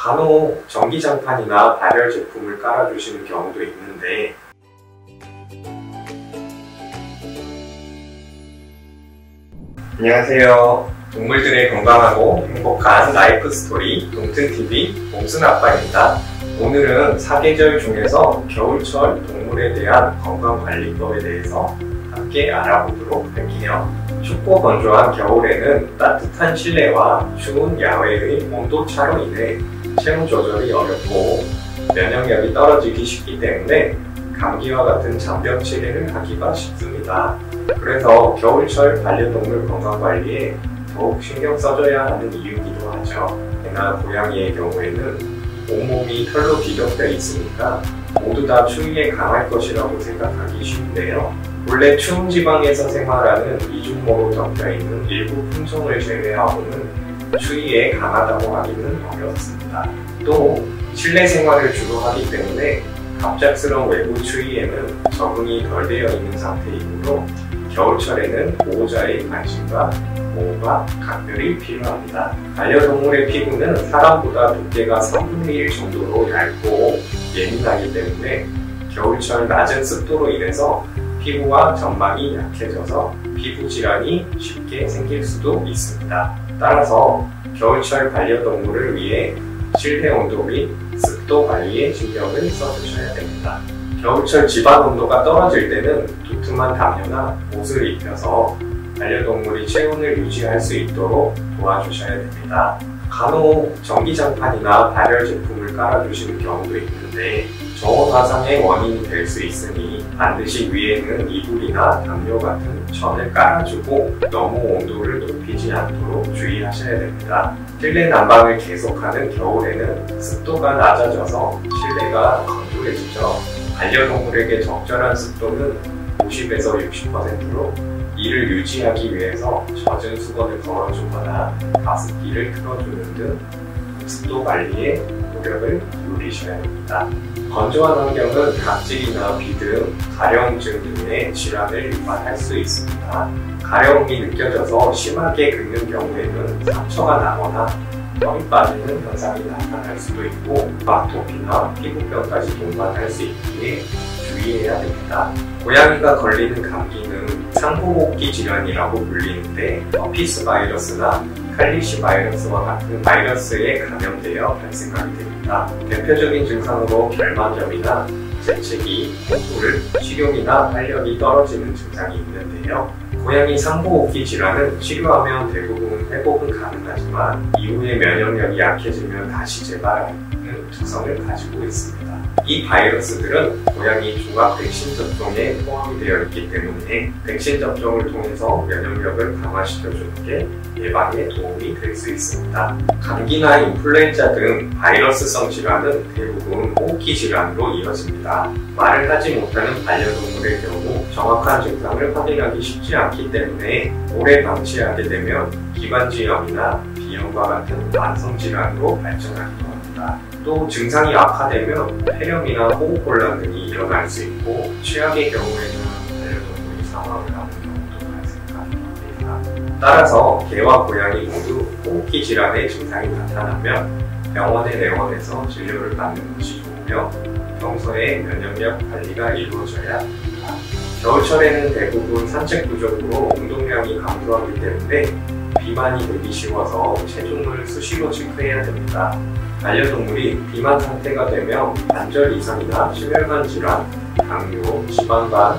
간혹 전기장판이나 발열 제품을 깔아주시는 경우도 있는데 안녕하세요. 동물들의 건강하고 행복한 라이프 스토리 동튼TV 몽순아빠입니다. 오늘은 사계절 중에서 겨울철 동물에 대한 건강관리법에 대해서 함께 알아보도록 할게요. 춥고 건조한 겨울에는 따뜻한 실내와 추운 야외의 온도차로 인해 체온 조절이 어렵고 면역력이 떨어지기 쉽기 때문에 감기와 같은 잔병 치레를 하기가 쉽습니다. 그래서 겨울철 반려동물 건강관리에 더욱 신경 써줘야 하는 이유이기도 하죠. 개나 고양이의 경우에는 온몸이 털로 뒤덮여 있으니까 모두 다 추위에 강할 것이라고 생각하기 쉬운데요. 본래 추운 지방에서 생활하는 이중모로 덮여있는 일부 품종을 제외하고는 추위에 강하다고 하기는 어렵습니다. 또 실내 생활을 주로 하기 때문에 갑작스러운 외부 추위에는 적응이 덜 되어 있는 상태이므로 겨울철에는 보호자의 관심과 보호가 각별히 필요합니다. 반려동물의 피부는 사람보다 두께가 3분의 1 정도로 얇고 예민하기 때문에 겨울철 낮은 습도로 인해서 피부와 점막이 약해져서 피부 질환이 쉽게 생길 수도 있습니다. 따라서 겨울철 반려동물을 위해 실내 온도 및 습도 관리에 신경을 써주셔야 됩니다. 겨울철 집안 온도가 떨어질 때는 두툼한 담요나 옷을 입혀서 반려동물이 체온을 유지할 수 있도록 도와주셔야 됩니다. 간혹 전기장판이나 발열 제품을 깔아주시는 경우도 있는데 저온 화상의 원인이 될 수 있으니 반드시 위에는 이불이나 담요 같은 천을 깔아주고 너무 온도를 높이지 않도록 주의하셔야 됩니다. 실내 난방을 계속하는 겨울에는 습도가 낮아져서 실내가 건조해지죠. 반려동물에게 적절한 습도는 50에서 60%로 이를 유지하기 위해서 젖은 수건을 걸어주거나 가습기를 틀어주는 등 습도 관리에 노력을 기울이셔야 됩니다. 건조한 환경은 각질이나 비 등 가려움증 등의 질환을 유발할 수 있습니다. 가려움이 느껴져서 심하게 긁는 경우에는 상처가 나거나 털이 빠지는 현상이 나타날 수도 있고 아토피나 피부병까지 동반할 수 있기에 주의해야 됩니다. 고양이가 걸리는 감기는 상호흡기 질환이라고 불리는데 허피스 바이러스나 칼리시 바이러스와 같은 바이러스에 감염되어 발생하게 됩니다. 대표적인 증상으로 결막염이나 재채기, 공포를, 식욕이나 활력이 떨어지는 증상이 있는데요. 고양이 상호흡기 질환은 치료하면 대부분 회복은 가능하지만 이후에 면역력이 약해지면 다시 재발하는 특성을 가지고 있습니다. 이 바이러스들은 고양이 종합 백신 접종에 포함이 되어 있기 때문에 백신 접종을 통해서 면역력을 강화시켜주는 게 예방에 도움이 될 수 있습니다. 감기나 인플루엔자 등 바이러스성 질환은 대부분 호흡기 질환으로 이어집니다. 말을 하지 못하는 반려동물의 경우 정확한 증상을 확인하기 쉽지 않기 때문에 오래 방치하게 되면 기관지염이나 비염과 같은 만성질환으로 발전하기도 합니다. 또 증상이 악화되면 폐렴이나 호흡곤란 등이 일어날 수 있고 최악의 경우에는 반려동물이 사망을 하는 경우도 발생하기도 합니다. 따라서 개와 고양이 모두 호흡기 질환의 증상이 나타나면 병원에 내원해서 진료를 받는 것이 좋으며 평소에 면역력 관리가 이루어져야 합니다. 겨울철에는 대부분 산책 부족으로 운동량이 감소하기 때문에 비만이 되기 쉬워서 체중을 수시로 체크해야 됩니다. 반려동물이 비만 상태가 되면 관절 이상이나 심혈관 질환, 당뇨, 지방간,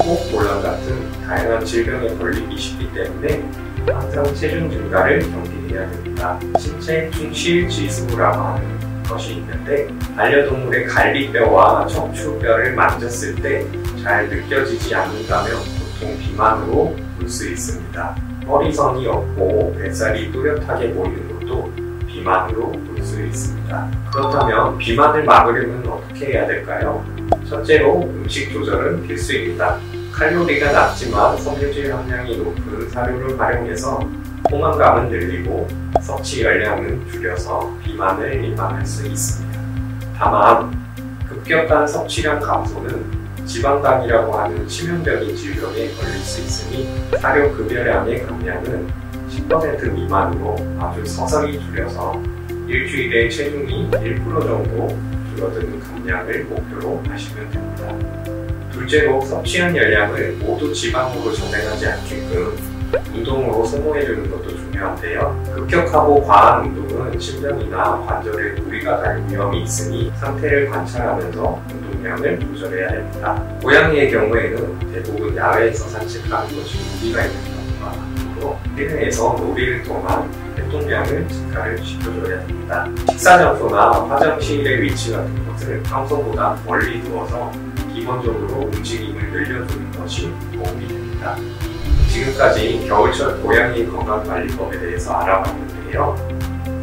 호흡곤란 같은 다양한 질병에 걸리기 쉽기 때문에 항상 체중 증가를 경계해야 됩니다. 신체 충실 지수라고 하는 것이 있는데 반려동물의 갈비뼈와 척추뼈를 만졌을 때 잘 느껴지지 않는다면 보통 비만으로 볼 수 있습니다. 허리선이 없고 뱃살이 뚜렷하게 보이는 것도 비만으로 볼 수 있습니다. 그렇다면 비만을 막으려면 어떻게 해야 될까요? 첫째로 음식 조절은 필수입니다. 칼로리가 낮지만 섬유질 함량이 높은 사료를 활용해서 포만감은 늘리고 섭취 열량은 줄여서 비만을 예방할 수 있습니다. 다만 급격한 섭취량 감소는 지방간이라고 하는 치명적인 질병에 걸릴 수 있으니 사료 급여량의 감량은 10% 미만으로 아주 서서히 줄여서 일주일에 체중이 1% 정도 줄어드는 감량을 목표로 하시면 됩니다. 둘째로 섭취한 열량을 모두 지방으로 저장하지 않게끔 운동으로 소모해주는 것도 중요한데요. 급격하고 과한 운동은 심장이나 관절에 무리가 갈 위험이 있으니 상태를 관찰하면서 운동량을 조절해야 됩니다. 고양이의 경우에는 대부분 야외에서 산책하는 것이 무리가 있는 경우가 많으므로 실내에서 놀이를 통한 활동량을 증가를 시켜줘야 됩니다. 식사 장소나 화장실의 위치 같은 것을 평소보다 멀리 두어서 기본적으로 움직임을 늘려주는 것이 도움이 됩니다. 지금까지 겨울철 고양이 건강관리법에 대해서 알아봤는데요.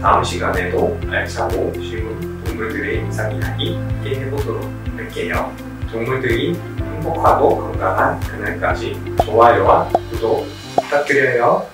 다음 시간에도 알차고 쉬운 동물들의 임상 이야기 함께 해보도록 할게요. 동물들이 행복하고 건강한 그날까지 좋아요와 구독 부탁드려요.